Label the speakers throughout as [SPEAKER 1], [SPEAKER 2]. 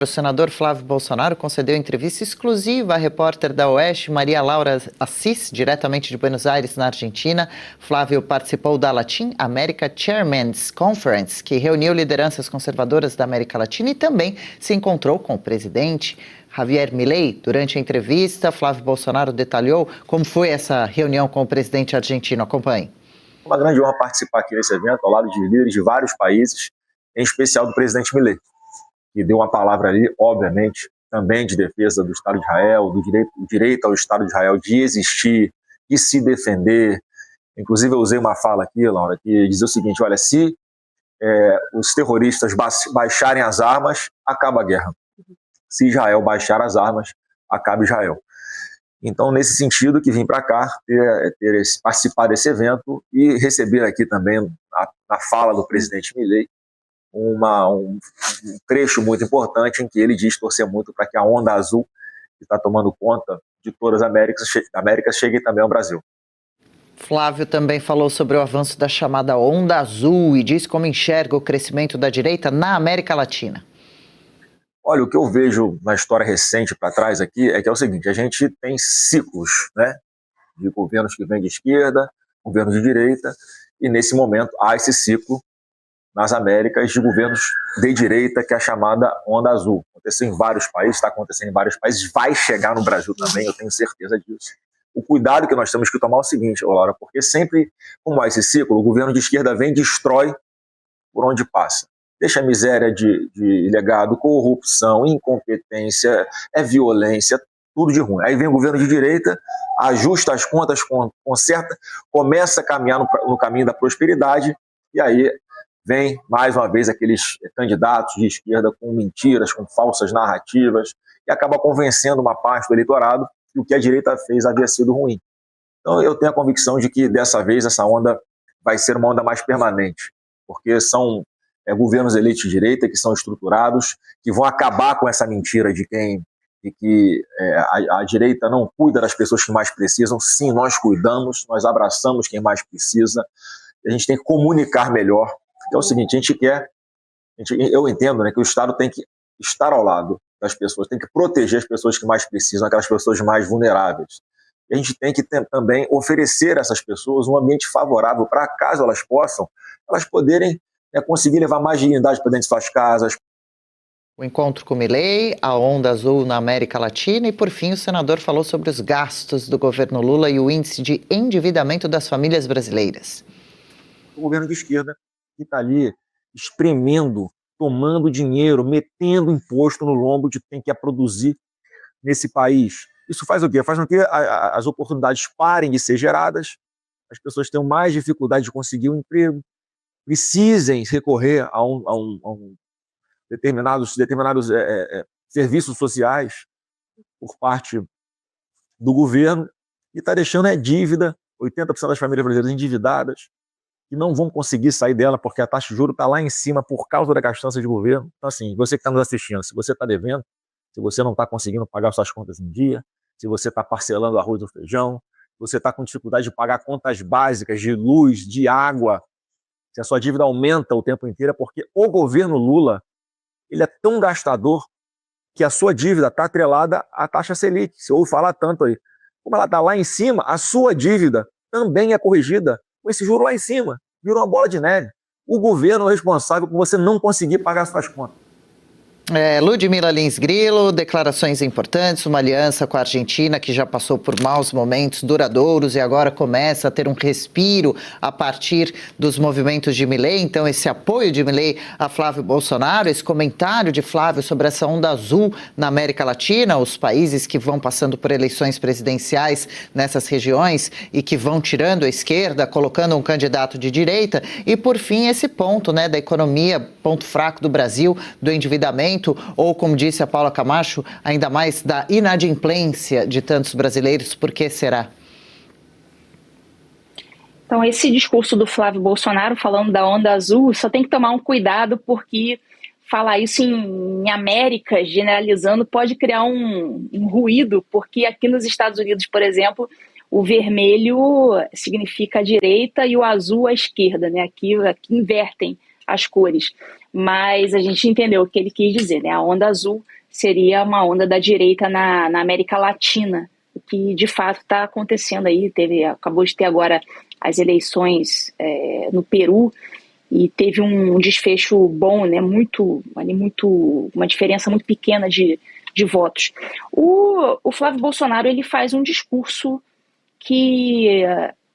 [SPEAKER 1] O senador Flávio Bolsonaro concedeu entrevista exclusiva à repórter da Oeste, Maria Laura Assis, diretamente de Buenos Aires, na Argentina. Flávio participou da Latin America Chairman's Conference, que reuniu lideranças conservadoras da América Latina, e também se encontrou com o presidente Javier Milei. Durante a entrevista, Flávio Bolsonaro detalhou como foi essa reunião com o presidente argentino. Acompanhe.
[SPEAKER 2] Uma grande honra participar aqui nesse evento, ao lado de líderes de vários países, em especial do presidente Milei, que deu uma palavra ali, obviamente, também de defesa do Estado de Israel, do direito ao Estado de Israel de existir e se defender. Inclusive, eu usei uma fala aqui, Laura, que dizia o seguinte: olha, se os terroristas baixarem as armas, acaba a guerra. Se Israel baixar as armas, acaba Israel. Então, nesse sentido, que vim para cá participar desse evento e receber aqui também, na fala do presidente Milei, um trecho muito importante em que ele diz torcer muito para que a onda azul, que está tomando conta de todas as Américas, chegue também ao Brasil.
[SPEAKER 1] Flávio também falou sobre o avanço da chamada onda azul e diz como enxerga o crescimento da direita na América Latina.
[SPEAKER 2] Olha, o que eu vejo na história recente para trás aqui é que é o seguinte: a gente tem ciclos, né, de governos que vêm de esquerda, governos de direita, e nesse momento há esse ciclo nas Américas de governos de direita, que é a chamada onda azul. Aconteceu em vários países, está acontecendo em vários países, vai chegar no Brasil também, eu tenho certeza disso. O cuidado que nós temos que tomar é o seguinte, Laura, porque sempre, como há esse ciclo, o governo de esquerda vem e destrói por onde passa. Deixa a miséria de legado, corrupção, incompetência, violência, tudo de ruim. Aí vem o governo de direita, ajusta as contas, conserta, começa a caminhar no caminho da prosperidade, e aí vem, mais uma vez, aqueles candidatos de esquerda com mentiras, com falsas narrativas, e acaba convencendo uma parte do eleitorado que o que a direita fez havia sido ruim. Então, eu tenho a convicção de que, dessa vez, essa onda vai ser uma onda mais permanente, porque são governos eleitos de direita que são estruturados, que vão acabar com essa mentira de que a direita não cuida das pessoas que mais precisam. Sim, nós cuidamos, nós abraçamos quem mais precisa, a gente tem que comunicar melhor. É o seguinte, eu entendo, né, que o Estado tem que estar ao lado das pessoas, tem que proteger as pessoas que mais precisam, aquelas pessoas mais vulneráveis. E a gente tem que também oferecer a essas pessoas um ambiente favorável para, caso elas poderem conseguir levar mais dignidade para dentro de suas casas.
[SPEAKER 1] O encontro com Milei, a onda azul na América Latina e, por fim, o senador falou sobre os gastos do governo Lula e o índice de endividamento das famílias brasileiras.
[SPEAKER 2] O governo de esquerda que está ali espremendo, tomando dinheiro, metendo imposto no lombo de quem quer produzir nesse país. Isso faz o quê? Faz com que as oportunidades parem de ser geradas, as pessoas tenham mais dificuldade de conseguir um emprego, precisem recorrer a determinados serviços sociais por parte do governo, e está deixando dívida, 80% das famílias brasileiras endividadas, que não vão conseguir sair dela porque a taxa de juros está lá em cima por causa da gastança de governo. Então, assim, você que está nos assistindo, se você está devendo, se você não está conseguindo pagar suas contas em dia, se você está parcelando o arroz ou feijão, se você está com dificuldade de pagar contas básicas de luz, de água, se a sua dívida aumenta o tempo inteiro, é porque o governo Lula ele é tão gastador que a sua dívida está atrelada à taxa Selic. Você ouve falar tanto aí. Como ela está lá em cima, a sua dívida também é corrigida com esse juro lá em cima. Virou uma bola de neve. O governo é responsável por você não conseguir pagar suas contas.
[SPEAKER 1] Ludmila Lins Grillo, declarações importantes, uma aliança com a Argentina que já passou por maus momentos duradouros e agora começa a ter um respiro a partir dos movimentos de Milei. Então, esse apoio de Milei a Flávio Bolsonaro, esse comentário de Flávio sobre essa onda azul na América Latina, os países que vão passando por eleições presidenciais nessas regiões e que vão tirando a esquerda, colocando um candidato de direita. E, por fim, esse ponto, né, da economia, ponto fraco do Brasil, do endividamento, ou, como disse a Paula Camacho, ainda mais da inadimplência de tantos brasileiros. Por que será?
[SPEAKER 3] Então, esse discurso do Flávio Bolsonaro falando da onda azul, só tem que tomar um cuidado, porque falar isso em América, generalizando, pode criar um ruído, porque aqui nos Estados Unidos, por exemplo, o vermelho significa a direita e o azul a esquerda, né? Aqui invertem as cores. mas a gente entendeu o que ele quis dizer, né? A onda azul seria uma onda da direita na América Latina, o que de fato está acontecendo aí. Acabou de ter agora as eleições no Peru, e teve um desfecho bom, né? Uma diferença muito pequena de votos. O Flávio Bolsonaro, ele faz um discurso que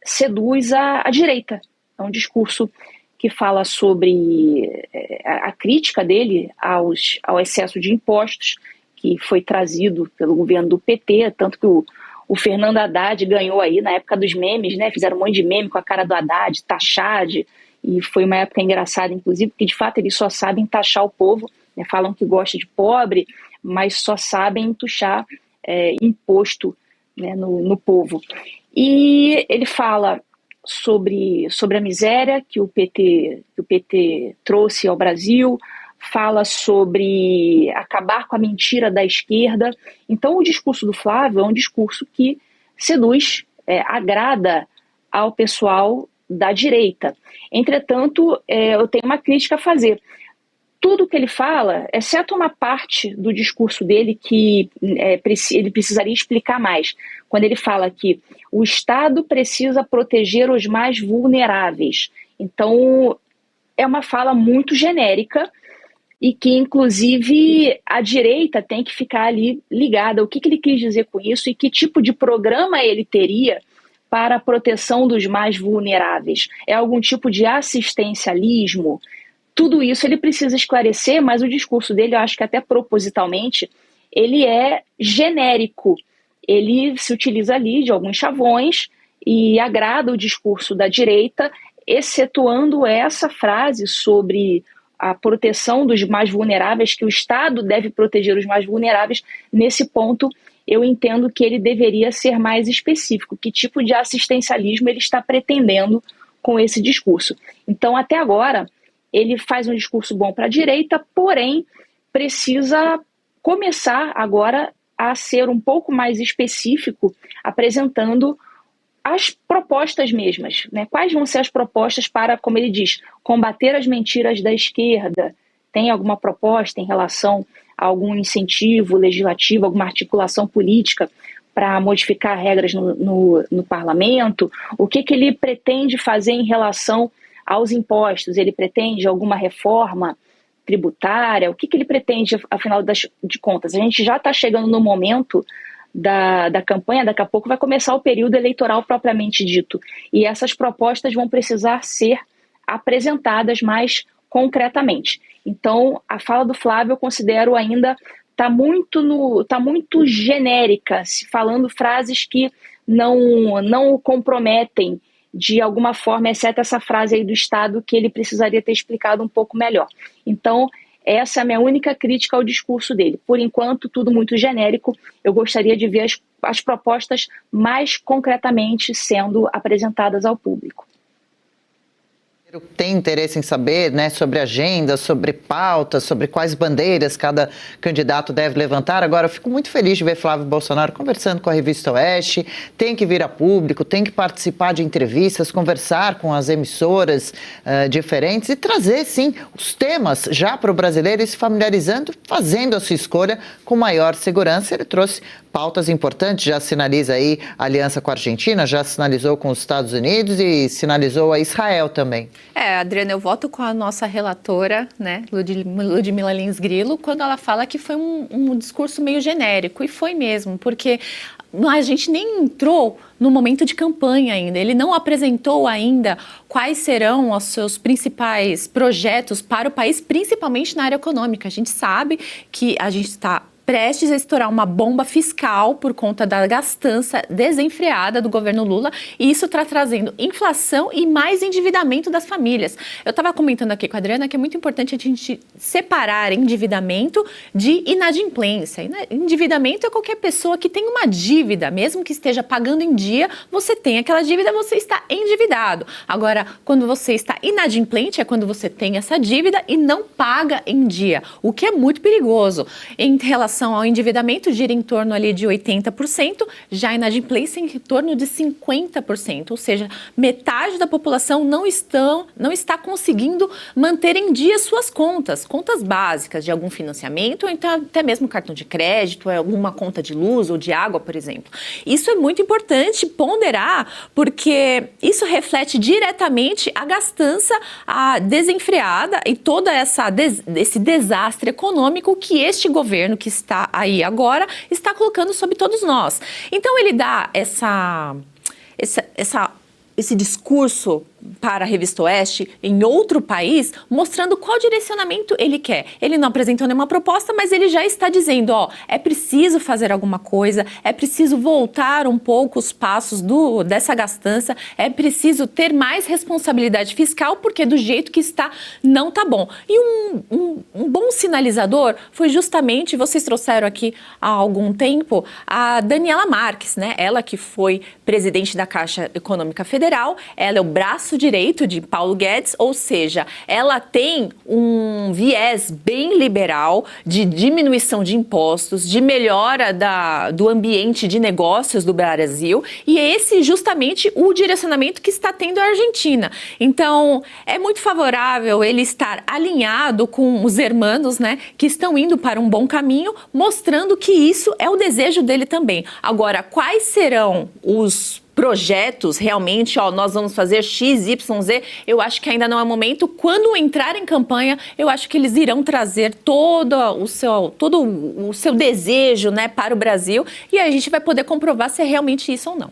[SPEAKER 3] seduz a direita. É um discurso que fala sobre a crítica dele ao excesso de impostos que foi trazido pelo governo do PT, tanto que o Fernando Haddad ganhou aí na época dos memes, né? Fizeram um monte de meme com a cara do Haddad, taxade, e foi uma época engraçada, inclusive, porque de fato eles só sabem taxar o povo, né? Falam que gosta de pobre, mas só sabem tuchar imposto, né, no povo. E ele fala sobre a miséria que o PT trouxe ao Brasil, fala sobre acabar com a mentira da esquerda. Então o discurso do Flávio é um discurso que seduz, agrada ao pessoal da direita. Entretanto, eu tenho uma crítica a fazer. Tudo que ele fala, exceto uma parte do discurso dele que ele precisaria explicar mais, quando ele fala que o Estado precisa proteger os mais vulneráveis. Então, é uma fala muito genérica e que, inclusive, a direita tem que ficar ali ligada. O que ele quis dizer com isso e que tipo de programa ele teria para a proteção dos mais vulneráveis? É algum tipo de assistencialismo? Tudo isso ele precisa esclarecer, mas o discurso dele, eu acho que até propositalmente, ele é genérico. Ele se utiliza ali de alguns chavões e agrada o discurso da direita, excetuando essa frase sobre a proteção dos mais vulneráveis, que o Estado deve proteger os mais vulneráveis. Nesse ponto, eu entendo que ele deveria ser mais específico. Que tipo de assistencialismo ele está pretendendo com esse discurso? Então, até agora, ele faz um discurso bom para a direita, porém precisa começar agora a ser um pouco mais específico, apresentando as propostas mesmas, né? Quais vão ser as propostas para, como ele diz, combater as mentiras da esquerda? Tem alguma proposta em relação a algum incentivo legislativo, alguma articulação política para modificar regras no parlamento? O que ele pretende fazer em relação aos impostos? Ele pretende alguma reforma tributária? O que ele pretende, afinal de contas? A gente já está chegando no momento da campanha, daqui a pouco vai começar o período eleitoral propriamente dito, e essas propostas vão precisar ser apresentadas mais concretamente. Então, a fala do Flávio, eu considero ainda tá muito genérica, falando frases que não o comprometem de alguma forma, exceto essa frase aí do Estado que ele precisaria ter explicado um pouco melhor. Então, essa é a minha única crítica ao discurso dele. Por enquanto, tudo muito genérico. Eu gostaria de ver as propostas mais concretamente sendo apresentadas ao público.
[SPEAKER 1] Tem interesse em saber, né, sobre agenda, sobre pautas, sobre quais bandeiras cada candidato deve levantar. Agora, eu fico muito feliz de ver Flávio Bolsonaro conversando com a Revista Oeste. Tem que vir a público, tem que participar de entrevistas, conversar com as emissoras diferentes e trazer, sim, os temas já para o brasileiro e se familiarizando, fazendo a sua escolha com maior segurança. Ele trouxe pautas importantes, já sinaliza aí a aliança com a Argentina, já sinalizou com os Estados Unidos e sinalizou a Israel também.
[SPEAKER 4] Adriana, eu voto com a nossa relatora, né, Ludmila Lins Grilo, quando ela fala que foi um discurso meio genérico, e foi mesmo, porque a gente nem entrou no momento de campanha ainda, ele não apresentou ainda quais serão os seus principais projetos para o país, principalmente na área econômica. A gente sabe que a gente está prestes a estourar uma bomba fiscal por conta da gastança desenfreada do governo Lula, e isso está trazendo inflação e mais endividamento das famílias. Eu estava comentando aqui com a Adriana que é muito importante a gente separar endividamento de inadimplência. Endividamento é qualquer pessoa que tem uma dívida, mesmo que esteja pagando em dia, você tem aquela dívida, você está endividado. Agora, quando você está inadimplente, é quando você tem essa dívida e não paga em dia, o que é muito perigoso. Em relação relação ao endividamento gira em torno ali de 80%, já a inadimplência em torno de 50%, ou seja, metade da população não está conseguindo manter em dia suas contas básicas de algum financiamento, ou então até mesmo cartão de crédito, alguma conta de luz ou de água, por exemplo. Isso é muito importante ponderar, porque isso reflete diretamente a gastança desenfreada e todo esse desastre econômico que este governo que está aí agora está colocando sobre todos nós. Então ele dá esse discurso para a Revista Oeste em outro país, mostrando qual direcionamento ele quer. Ele não apresentou nenhuma proposta, mas ele já está dizendo, é preciso fazer alguma coisa, é preciso voltar um pouco os passos dessa gastança, é preciso ter mais responsabilidade fiscal, porque do jeito que está, não está bom. E um bom sinalizador foi justamente, vocês trouxeram aqui há algum tempo, a Daniela Marques, né? Ela que foi presidente da Caixa Econômica Federal, ela é o braço direito de Paulo Guedes, ou seja, ela tem um viés bem liberal de diminuição de impostos, de melhora do ambiente de negócios do Brasil, e é esse justamente o direcionamento que está tendo a Argentina. Então, é muito favorável ele estar alinhado com os hermanos, né, que estão indo para um bom caminho, mostrando que isso é o desejo dele também. Agora, quais serão os projetos realmente, nós vamos fazer X, Y, Z, eu acho que ainda não é momento. Quando entrar em campanha, eu acho que eles irão trazer todo o seu desejo, né, para o Brasil, e aí a gente vai poder comprovar se é realmente isso ou não.